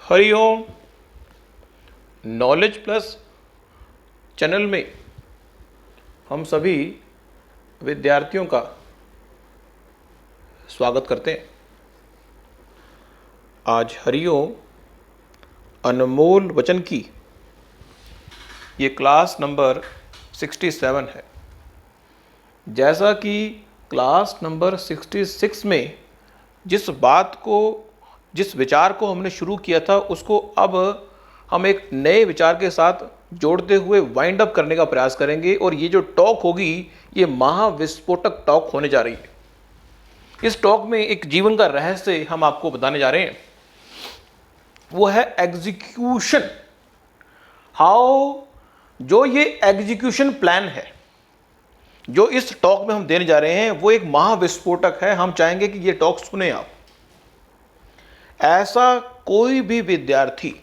Hariom. Knowledge plus channel में हम सभी विद्यार्थियों का स्वागत करते हैं। आज हरिओम अनमोल वचन की ये क्लास नंबर 67 है। जैसा कि क्लास नंबर 66 में जिस विचार को हमने शुरू किया था उसको अब हम एक नए विचार के साथ जोड़ते हुए वाइंड अप करने का प्रयास करेंगे। और ये जो टॉक होगी ये महाविस्फोटक टॉक होने जा रही है। इस टॉक में एक जीवन का रहस्य हम आपको बताने जा रहे हैं, वो है एग्जीक्यूशन। जो ये एग्जीक्यूशन प्लान है जो इस टॉक में हम देने जा रहे हैं वो एक महाविस्फोटक है। हम चाहेंगे कि ये टॉक सुने आप। ऐसा कोई भी विद्यार्थी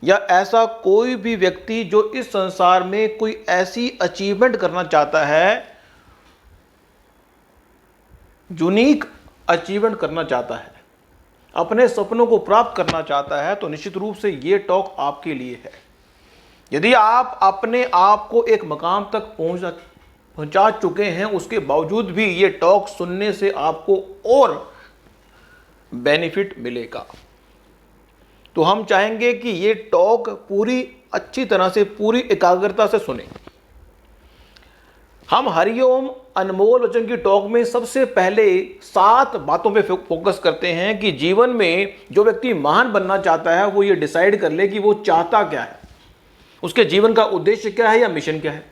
या ऐसा कोई भी व्यक्ति जो इस संसार में कोई ऐसी अचीवमेंट करना चाहता है, यूनिक अचीवमेंट करना चाहता है, अपने सपनों को प्राप्त करना चाहता है, तो निश्चित रूप से ये टॉक आपके लिए है। यदि आप अपने आप को एक मकाम तक पहुंचा चुके हैं, उसके बावजूद भी ये टॉक सुनने से आपको और बेनिफिट मिलेगा। तो हम चाहेंगे कि ये टॉक पूरी अच्छी तरह से, पूरी एकाग्रता से सुने। हम हरिओम अनमोल वचन की टॉक में सबसे पहले 7 बातों पे फोकस करते हैं कि जीवन में जो व्यक्ति महान बनना चाहता है वो ये डिसाइड कर ले कि वो चाहता क्या है, उसके जीवन का उद्देश्य क्या है या मिशन क्या है।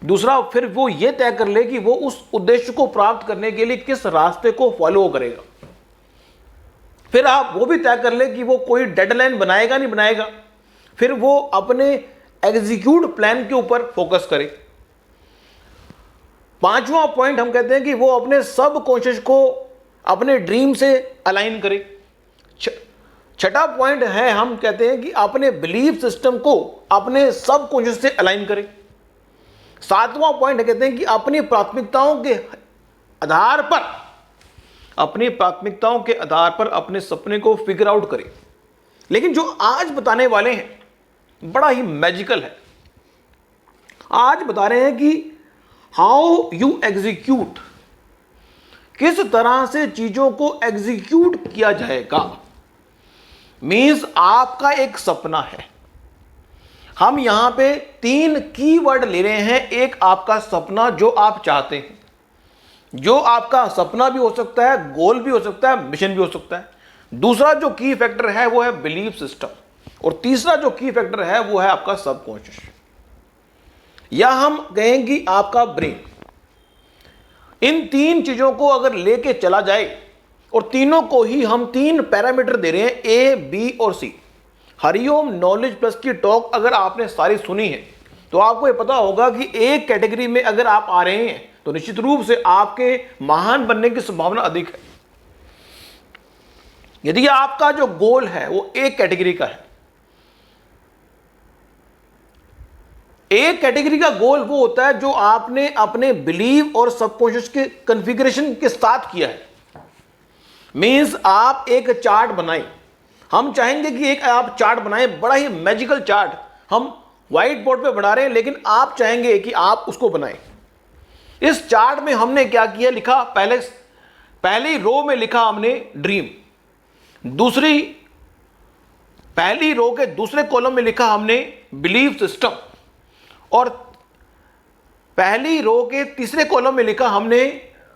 दूसरा, फिर वो ये तय कर ले कि वो उस उद्देश्य को प्राप्त करने के लिए किस रास्ते को फॉलो करेगा। फिर आप वो भी तय कर ले कि वो कोई डेडलाइन बनाएगा नहीं बनाएगा। फिर वो अपने एग्जीक्यूट प्लान के ऊपर फोकस करे। 5वां पॉइंट हम कहते हैं कि वो अपने सब कॉन्शियस को अपने ड्रीम से अलाइन करे। 6वां पॉइंट है, हम कहते हैं कि अपने बिलीफ सिस्टम को अपने सब कॉन्शियस से अलाइन करे। 7वां पॉइंट कहते हैं कि अपनी प्राथमिकताओं के आधार पर अपने सपने को फिगर आउट करें। लेकिन जो आज बताने वाले हैं बड़ा ही मैजिकल है। आज बता रहे हैं कि हाउ यू एग्जीक्यूट, किस तरह से चीजों को एग्जीक्यूट किया जाएगा। मींस आपका एक सपना है। हम यहां पे 3 कीवर्ड ले रहे हैं। एक आपका सपना जो आप चाहते हैं, जो आपका सपना भी हो सकता है, गोल भी हो सकता है, मिशन भी हो सकता है। दूसरा जो की फैक्टर है वो है बिलीफ सिस्टम, और तीसरा जो की फैक्टर है वो है आपका सबकॉन्शियस, या हम कहेंगे आपका ब्रेन। इन 3 चीजों को अगर लेके चला जाए, और तीनों को ही हम 3 पैरामीटर दे रहे हैं, ए, बी और सी। हरिओम नॉलेज प्लस की टॉक अगर आपने सारी सुनी है तो आपको ये पता होगा कि एक कैटेगरी में अगर आप आ रहे हैं तो निश्चित रूप से आपके महान बनने की संभावना अधिक है। यदि आपका जो गोल है वो एक कैटेगरी का है, एक कैटेगरी का गोल वो होता है जो आपने अपने बिलीव और सबकॉन्शियस के कॉन्फ़िगरेशन के साथ किया है। मींस आप एक चार्ट बनाएं। हम चाहेंगे कि एक आप चार्ट बनाएं, बड़ा ही मैजिकल चार्ट। हम व्हाइट बोर्ड पे बना रहे हैं, लेकिन आप चाहेंगे कि आप उसको बनाएं। इस चार्ट में हमने क्या किया, लिखा पहली रो में लिखा हमने ड्रीम, पहली रो के दूसरे कॉलम में लिखा हमने बिलीफ सिस्टम, और पहली रो के तीसरे कॉलम में लिखा हमने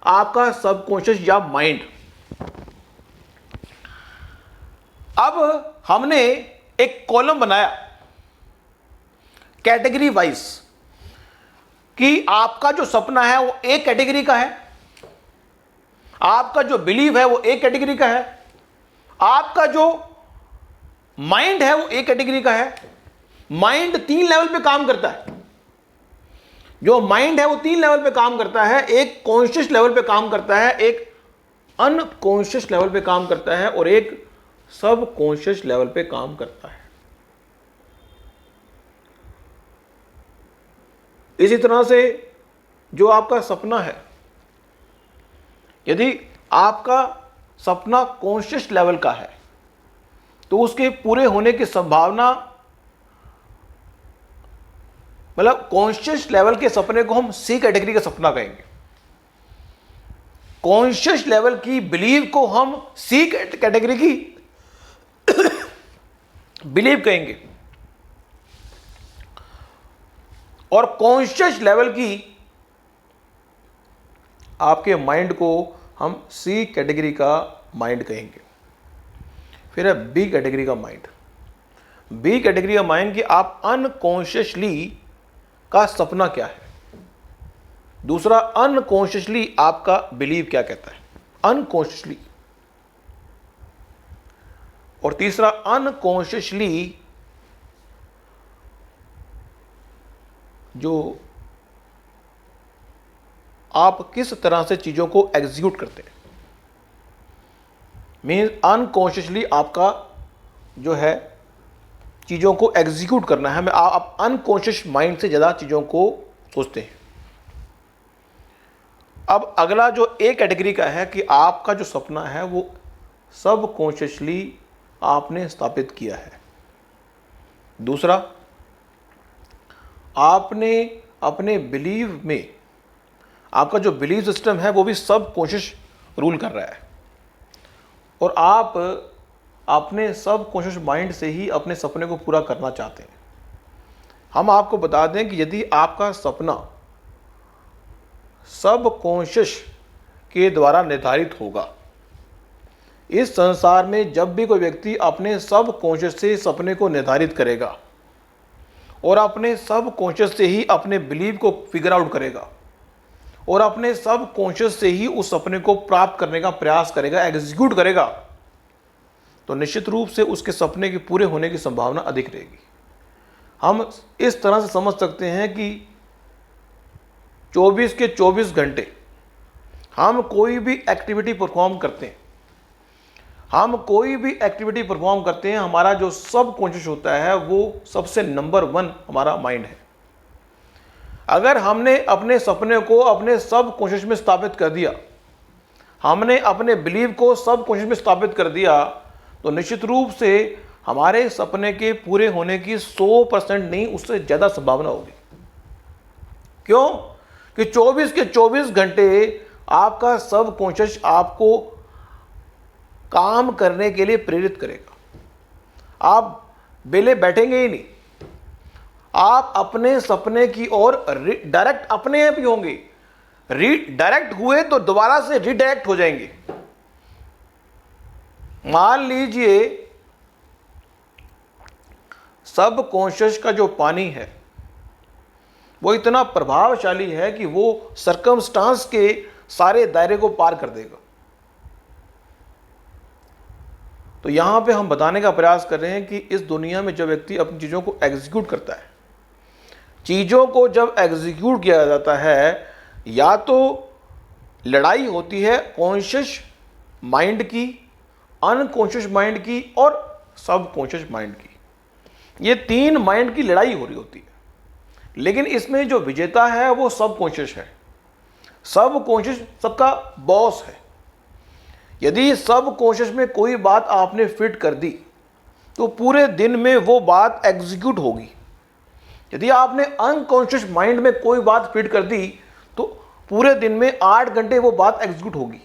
आपका सबकॉन्शियस या माइंड। अब हमने एक कॉलम बनाया कैटेगरी वाइज कि आपका जो सपना है वो एक कैटेगरी का है, आपका जो बिलीव है वो एक कैटेगरी का है, आपका जो माइंड है वो एक कैटेगरी का है। माइंड 3 लेवल पे काम करता है। जो माइंड है वो 3 लेवल पे काम करता है। एक कॉन्शियस लेवल पे काम करता है, एक अनकॉन्शियस लेवल पे काम करता है, और एक सब कॉन्शियस लेवल पे काम करता है। इसी तरह से जो आपका सपना है, यदि आपका सपना कॉन्शियस लेवल का है तो उसके पूरे होने की संभावना, मतलब कॉन्शियस लेवल के सपने को हम सी कैटेगरी का सपना कहेंगे, कॉन्शियस लेवल की बिलीव को हम सी कैटेगरी की बिलीव कहेंगे, और कॉन्शियस लेवल की आपके माइंड को हम सी कैटेगरी का माइंड कहेंगे। फिर है बी कैटेगरी का माइंड। बी कैटेगरी का माइंड कि आप अनकॉन्शियसली का सपना क्या है। दूसरा, अनकॉन्शियसली आपका बिलीव क्या कहता है, अनकॉन्शियसली। और तीसरा, अनकॉन्शियसली जो आप किस तरह से चीजों को एग्जीक्यूट करते हैं, मीन्स अनकॉन्शियसली आपका जो है चीज़ों को एग्जीक्यूट करना है, आप अनकॉन्शियस माइंड से ज़्यादा चीज़ों को सोचते हैं। अब अगला जो ए कैटेगरी का है कि आपका जो सपना है वो सब कॉन्शियसली आपने स्थापित किया है। दूसरा, आपने अपने बिलीव में, आपका जो बिलीव सिस्टम है वो भी सब कॉन्शियस रूल कर रहा है, और आप अपने सब कॉन्शियस माइंड से ही अपने सपने को पूरा करना चाहते हैं। हम आपको बता दें कि यदि आपका सपना सब कॉन्शियस के द्वारा निर्धारित होगा, इस संसार में जब भी कोई व्यक्ति अपने सब कॉन्शियस से सपने को निर्धारित करेगा और अपने सब कॉन्शियस से ही अपने बिलीव को फिगर आउट करेगा और अपने सब कॉन्शियस से ही उस सपने को प्राप्त करने का प्रयास करेगा, एग्जीक्यूट करेगा, तो निश्चित रूप से उसके सपने के पूरे होने की संभावना अधिक रहेगी। हम इस तरह से समझ सकते हैं कि 24 के 24 घंटे हम कोई भी एक्टिविटी परफॉर्म करते हैं, हमारा जो सब कॉन्शियस होता है वो सबसे नंबर 1 हमारा माइंड है। अगर हमने अपने सपने को अपने सब कॉन्शियस में स्थापित कर दिया, हमने अपने बिलीव को सब कॉन्शियस में स्थापित कर दिया, तो निश्चित रूप से हमारे सपने के पूरे होने की 100% नहीं, उससे ज़्यादा संभावना होगी। क्यों? कि 24 के 24 घंटे आपका सब कॉन्शियस आपको काम करने के लिए प्रेरित करेगा। आप बेले बैठेंगे ही नहीं, आप अपने सपने की ओर डायरेक्ट अपने आप ही होंगे। डायरेक्ट हुए तो दोबारा से रिडायरेक्ट हो जाएंगे। मान लीजिए सब कॉन्शियस का जो पानी है वो इतना प्रभावशाली है कि वो सर्कमस्टांस के सारे दायरे को पार कर देगा। तो यहां पे हम बताने का प्रयास कर रहे हैं कि इस दुनिया में जब व्यक्ति अपनी चीजों को एग्जीक्यूट करता है, चीजों को जब एग्जीक्यूट किया जाता है, या तो लड़ाई होती है कॉन्शियस माइंड की, अनकॉन्शियस माइंड की और सब कॉन्शियस माइंड की। ये 3 माइंड की लड़ाई हो रही होती है, लेकिन इसमें जो विजेता है वो सब कॉन्शियस है। सब कॉन्शियस सबका बॉस है। यदि सब कॉन्शियस में कोई बात आपने फिट कर दी तो पूरे दिन में वो बात एग्जीक्यूट होगी। यदि आपने अनकॉन्शियस माइंड में कोई बात फिट कर दी तो पूरे दिन में 8 घंटे वो बात एग्जीक्यूट होगी।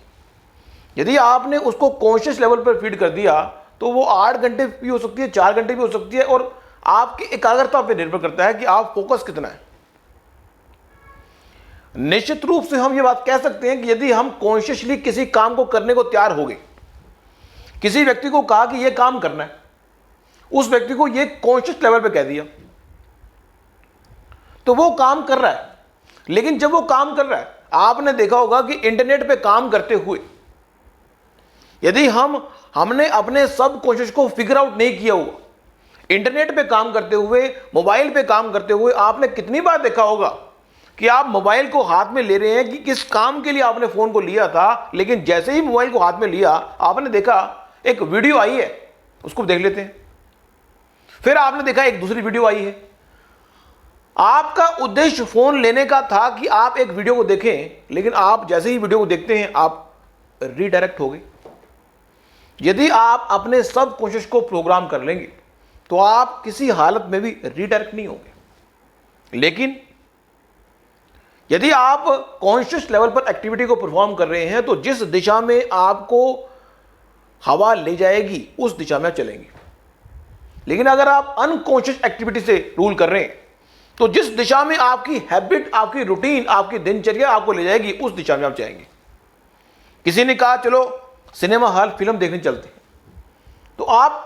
यदि आपने उसको कॉन्शियस लेवल पर फीड कर दिया तो वो 8 घंटे भी हो सकती है, 4 घंटे भी हो सकती है, और आपकी एकाग्रता पर निर्भर करता है कि आप फोकस कितना है। निश्चित रूप से हम ये बात कह सकते हैं कि यदि हम कॉन्शियसली किसी काम को करने को तैयार हो गए, किसी व्यक्ति को कहा कि यह काम करना है, उस व्यक्ति को यह कॉन्शियस लेवल पे कह दिया, तो वो काम कर रहा है। लेकिन जब वो काम कर रहा है, आपने देखा होगा कि इंटरनेट पे काम करते हुए यदि हमने अपने सब कॉन्शियस को फिगर आउट नहीं किया हुआ, इंटरनेट पे काम करते हुए, मोबाइल पे काम करते हुए, आपने कितनी बार देखा होगा कि आप मोबाइल को हाथ में ले रहे हैं कि किस काम के लिए आपने फोन को लिया था, लेकिन जैसे ही मोबाइल को हाथ में लिया आपने देखा एक वीडियो आई है, उसको देख लेते हैं। फिर आपने देखा एक दूसरी वीडियो आई है। आपका उद्देश्य फोन लेने का था कि आप एक वीडियो को देखें, लेकिन आप जैसे ही वीडियो को देखते हैं आप रीडायरेक्ट हो गए। यदि आप अपने सब कॉन्शियस को प्रोग्राम कर लेंगे तो आप किसी हालत में भी रीडायरेक्ट नहीं होंगे। लेकिन यदि आप कॉन्शियस लेवल पर एक्टिविटी को परफॉर्म कर रहे हैं तो जिस दिशा में आपको हवा ले जाएगी उस दिशा में आप चलेंगे। लेकिन अगर आप अनकॉन्शियस एक्टिविटी से रूल कर रहे हैं तो जिस दिशा में आपकी हैबिट, आपकी रूटीन, आपकी दिनचर्या आपको ले जाएगी उस दिशा में आप जाएंगे। किसी ने कहा चलो सिनेमा हॉल फिल्म देखने चलते हैं, तो आप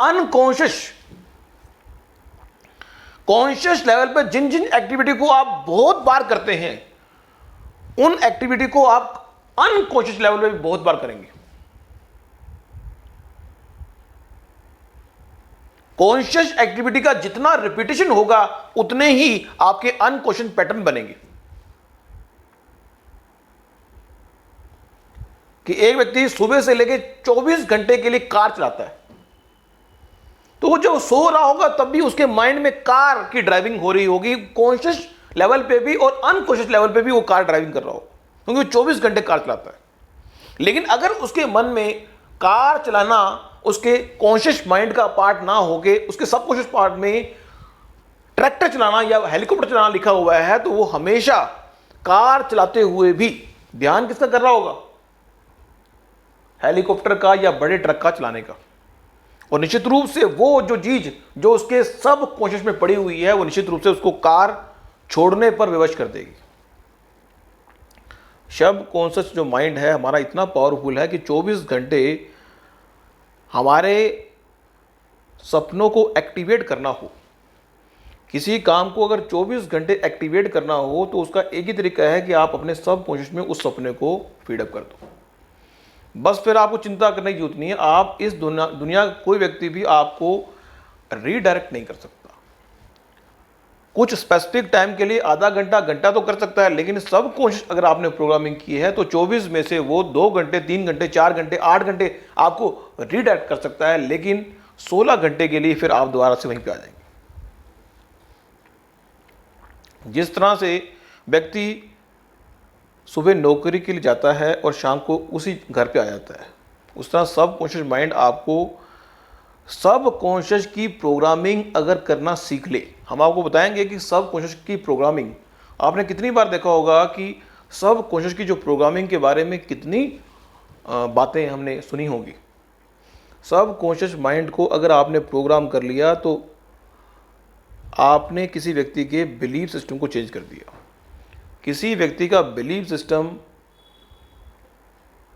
कॉन्शियस लेवल पर जिन जिन एक्टिविटी को आप बहुत बार करते हैं उन एक्टिविटी को आप अनकॉन्शियस लेवल पे भी बहुत बार करेंगे। कॉन्शियस एक्टिविटी का जितना रिपीटेशन होगा उतने ही आपके अनकॉन्शियस पैटर्न बनेंगे। कि एक व्यक्ति सुबह से लेकर 24 घंटे के लिए कार चलाता है, तो वो जब सो रहा होगा तब भी उसके माइंड में कार की ड्राइविंग हो रही होगी, कॉन्शियस लेवल पे भी और अनकॉन्शियस लेवल पे भी वो कार ड्राइविंग कर रहा हो, क्योंकि वो 24 घंटे कार चलाता है। लेकिन अगर उसके मन में कार चलाना उसके कॉन्शियस माइंड का पार्ट ना होके उसके सबकॉन्शियस पार्ट में ट्रैक्टर चलाना या हेलीकॉप्टर चलाना लिखा हुआ है, तो वो हमेशा कार चलाते हुए भी ध्यान किसका कर रहा होगा? हेलीकॉप्टर का या बड़े ट्रक का चलाने का। और निश्चित रूप से वो जो चीज जो उसके सब कॉन्शियस में पड़ी हुई है वो निश्चित रूप से उसको कार छोड़ने पर विवश कर देगी। सब कॉन्शियस जो माइंड है हमारा इतना पावरफुल है कि 24 घंटे हमारे सपनों को एक्टिवेट करना हो, किसी काम को अगर 24 घंटे एक्टिवेट करना हो तो उसका एक ही तरीका है कि आप अपने सब कॉन्शियस में उस सपने को फीडअप कर दो। बस फिर आपको चिंता करने की जरूरत नहीं है। आप इस दुनिया कोई व्यक्ति भी आपको रीडायरेक्ट नहीं कर सकता। कुछ स्पेसिफिक टाइम के लिए आधा घंटा घंटा तो कर सकता है, लेकिन सब कॉन्शियस अगर आपने प्रोग्रामिंग की है तो 24 में से वो 2 घंटे 3 घंटे 4 घंटे 8 घंटे आपको रीडायरेक्ट कर सकता है, लेकिन 16 घंटे के लिए फिर आप दोबारा से वहीं पे आ जाएंगे। जिस तरह से व्यक्ति सुबह नौकरी के लिए जाता है और शाम को उसी घर पे आ जाता है, उस तरह सब कॉन्शियस माइंड आपको सब कॉन्शियस की प्रोग्रामिंग अगर करना सीख ले। हम आपको बताएंगे कि सब कॉन्शियस की प्रोग्रामिंग आपने कितनी बार देखा होगा कि सब कॉन्शियस की जो प्रोग्रामिंग के बारे में कितनी बातें हमने सुनी होगी। सब कॉन्शियस माइंड को अगर आपने प्रोग्राम कर लिया तो आपने किसी व्यक्ति के बिलीफ सिस्टम को चेंज कर दिया। किसी व्यक्ति का बिलीफ सिस्टम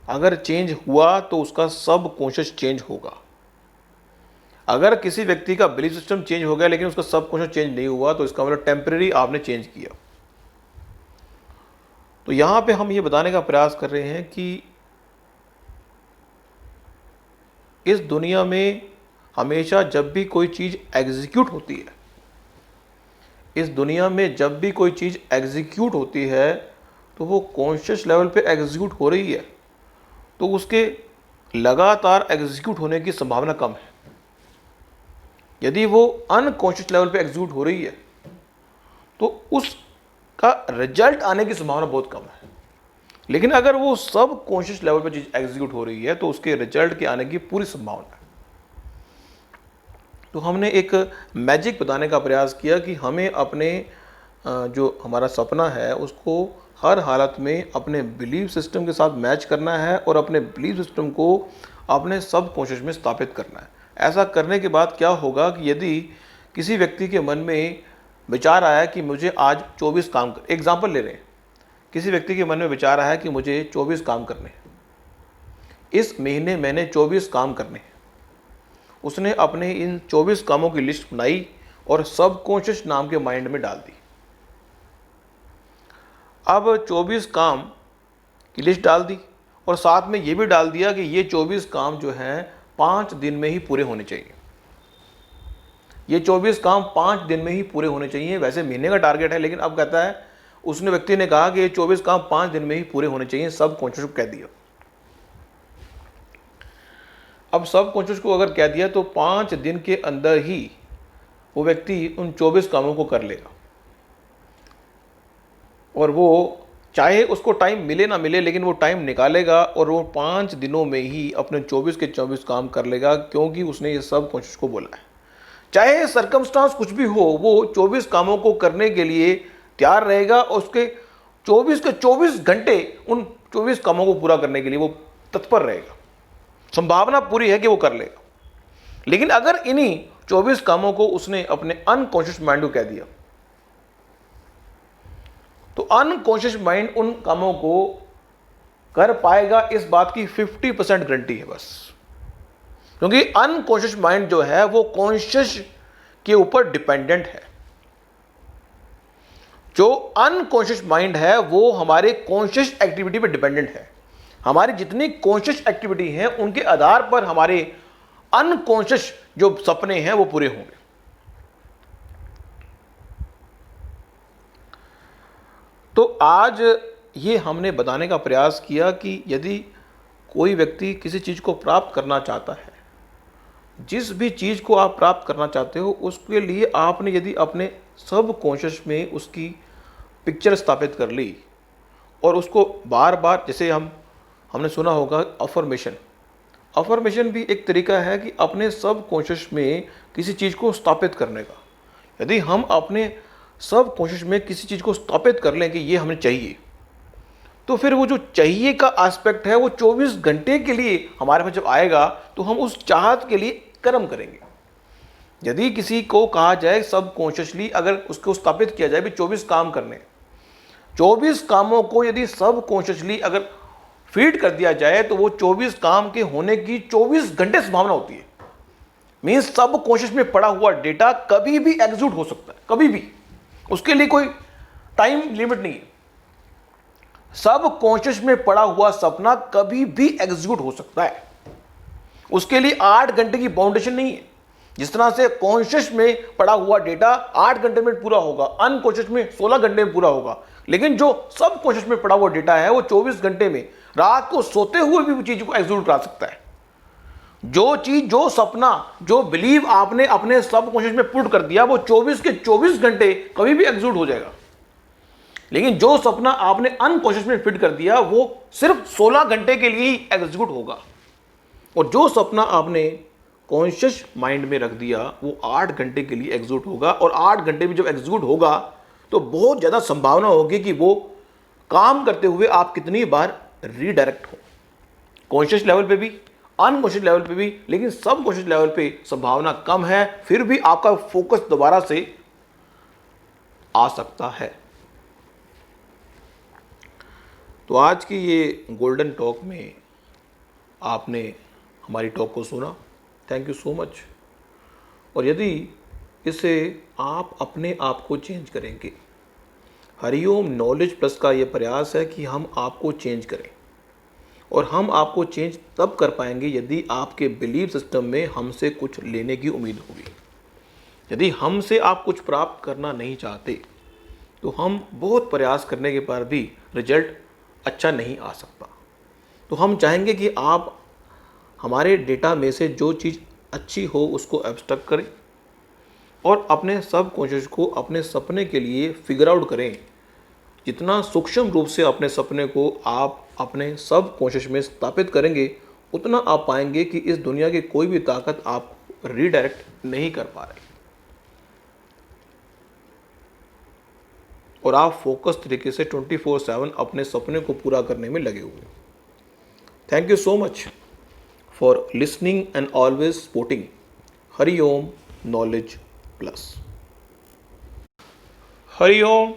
अगर चेंज हुआ तो उसका सब कॉन्शियस चेंज होगा। अगर किसी व्यक्ति का बिलीफ सिस्टम चेंज हो गया लेकिन उसका सब कॉन्शियस चेंज नहीं हुआ तो इसका मतलब टेम्परेरी आपने चेंज किया। तो यहां पे हम ये बताने का प्रयास कर रहे हैं कि इस दुनिया में हमेशा जब भी कोई चीज एग्जीक्यूट होती है, इस दुनिया में जब भी कोई चीज़ एग्जीक्यूट होती है तो वो कॉन्शियस लेवल पे एग्जीक्यूट हो रही है, तो उसके लगातार एग्जीक्यूट होने की संभावना कम है। यदि वो अनकॉन्शियस लेवल पे एग्जीक्यूट हो रही है तो उसका रिजल्ट आने की संभावना बहुत कम है। लेकिन अगर वो सब कॉन्शियस लेवल पे चीज़ एग्जीक्यूट हो रही है तो उसके रिजल्ट के आने की पूरी संभावना है। तो हमने एक मैजिक बताने का प्रयास किया कि हमें अपने जो हमारा सपना है उसको हर हालत में अपने बिलीफ सिस्टम के साथ मैच करना है और अपने बिलीफ सिस्टम को अपने सब कॉन्शियस में स्थापित करना है। ऐसा करने के बाद क्या होगा कि यदि किसी व्यक्ति के मन में विचार आया कि मुझे आज 24 काम कर, एग्जाम्पल ले रहे हैं, किसी व्यक्ति के मन में विचार आया कि मुझे 24 काम करने हैं, इस महीने मैंने 24 काम करने हैं। उसने अपने इन 24 कामों की लिस्ट बनाई और सब कॉन्शियस नाम के माइंड में डाल दी। अब 24 काम की लिस्ट डाल दी और साथ में ये भी डाल दिया कि ये 24 काम जो हैं 5 दिन में ही पूरे होने चाहिए। ये 24 काम 5 दिन में ही पूरे होने चाहिए। वैसे महीने का टारगेट है, लेकिन अब कहता है, उसने व्यक्ति ने कहा कि ये 24 काम 5 दिन में ही पूरे होने चाहिए। सब कॉन्शियस को कह दिया। अब सब कॉन्शियस को अगर कह दिया तो 5 दिन के अंदर ही वो व्यक्ति उन 24 कामों को कर लेगा और वो चाहे उसको टाइम मिले ना मिले, लेकिन वो टाइम निकालेगा और वो 5 दिनों में ही अपने 24 के 24 काम कर लेगा, क्योंकि उसने ये सब कॉन्शियस को बोला है। चाहे सरकमस्टांस कुछ भी हो, वो 24 कामों को करने के लिए तैयार रहेगा और उसके 24 के 24 घंटे उन 24 कामों को पूरा करने के लिए वो तत्पर रहेगा। संभावना पूरी है कि वो कर लेगा। लेकिन अगर इन्हीं 24 कामों को उसने अपने अनकॉन्शियस माइंड को कह दिया, तो अनकॉन्शियस माइंड उन कामों को कर पाएगा, इस बात की 50% गारंटी है बस। क्योंकि अनकॉन्शियस माइंड जो है वो कॉन्शियस के ऊपर डिपेंडेंट है। जो अनकॉन्शियस माइंड है वो हमारे कॉन्शियस एक्टिविटी पर डिपेंडेंट है। हमारी जितनी कॉन्शियस एक्टिविटी है उनके आधार पर हमारे अनकॉन्शियस जो सपने हैं वो पूरे होंगे। तो आज ये हमने बताने का प्रयास किया कि यदि कोई व्यक्ति किसी चीज़ को प्राप्त करना चाहता है, जिस भी चीज़ को आप प्राप्त करना चाहते हो, उसके लिए आपने यदि अपने सब कॉन्शियस में उसकी पिक्चर स्थापित कर ली और उसको बार बार, जैसे हमने सुना होगा अफर्मेशन भी एक तरीका है कि अपने सब कॉन्शियस में किसी चीज़ को स्थापित करने का। यदि हम अपने सब कॉन्शियस में किसी चीज़ को स्थापित कर लें कि ये हमें चाहिए, तो फिर वो जो चाहिए का एस्पेक्ट है वो 24 घंटे के लिए हमारे पास जब आएगा तो हम उस चाहत के लिए कर्म करेंगे। यदि किसी को कहा जाए सब कॉन्शियसली अगर उसको स्थापित किया जाए भी 24 काम करने, 24 कामों को यदि सब कॉन्शियसली अगर फीड कर दिया जाए तो वो 24 काम के होने की 24 घंटे संभावना होती है। मीन्स सब कॉन्शियस में पड़ा हुआ डेटा कभी भी एग्जीक्यूट हो सकता है, कभी भी, उसके लिए कोई टाइम लिमिट नहीं है। सब कॉन्शियस में पड़ा हुआ सपना कभी भी एग्जीक्यूट हो सकता है, उसके लिए 8 घंटे की बाउंडेशन नहीं है। जिस तरह से कॉन्शियस में पड़ा हुआ डेटा 8 घंटे में पूरा होगा, अनकॉन्शियस में 16 घंटे में पूरा होगा, लेकिन जो सब कॉन्शियस में पड़ा हुआ डेटा है वो 24 घंटे में, रात को सोते हुए भी चीज को एग्जीक्यूट करा सकता है। जो चीज, जो सपना, जो बिलीव आपने अपने सब कॉन्शियस में पुट कर दिया वो 24 के 24 घंटे कभी भी एग्जीक्यूट हो जाएगा। लेकिन जो सपना आपने अनकॉन्शियस में फिट कर दिया वो सिर्फ 16 घंटे के लिए ही एग्जीक्यूट होगा, और जो सपना आपने कॉन्शियस माइंड में रख दिया वो 8 घंटे के लिए एग्जीक्यूट होगा। और 8 घंटे में जब एग्जीक्यूट होगा तो बहुत ज़्यादा संभावना होगी कि वो काम करते हुए आप कितनी बार रीडायरेक्ट हो, कॉन्शियस लेवल पे भी, अनकॉन्शियस लेवल पे भी। लेकिन सब कॉन्शियस लेवल पे संभावना कम है, फिर भी आपका फोकस दोबारा से आ सकता है। तो आज की ये गोल्डन टॉक में आपने हमारी टॉक को सुना, थैंक यू सो मच। और यदि इसे आप अपने आप को चेंज करेंगे, हरिओम नॉलेज प्लस का ये प्रयास है कि हम आपको चेंज करें, और हम आपको चेंज तब कर पाएंगे यदि आपके बिलीफ सिस्टम में हमसे कुछ लेने की उम्मीद होगी। यदि हमसे आप कुछ प्राप्त करना नहीं चाहते तो हम बहुत प्रयास करने के बाद भी रिजल्ट अच्छा नहीं आ सकता। तो हम चाहेंगे कि आप हमारे डेटा में से जो चीज़ अच्छी हो उसको एब्स्ट्रैक्ट करें और अपने सब कॉन्शियस को अपने सपने के लिए फिगर आउट करें। जितना सूक्ष्म रूप से अपने सपने को आप अपने सब कॉन्शियस में स्थापित करेंगे, उतना आप पाएंगे कि इस दुनिया की कोई भी ताकत आप रीडायरेक्ट नहीं कर पा रही, और आप फोकस तरीके से 24/7 अपने सपने को पूरा करने में लगे हुए। Thank you so much for listening and always supporting Hariom knowledge plus. Hariom.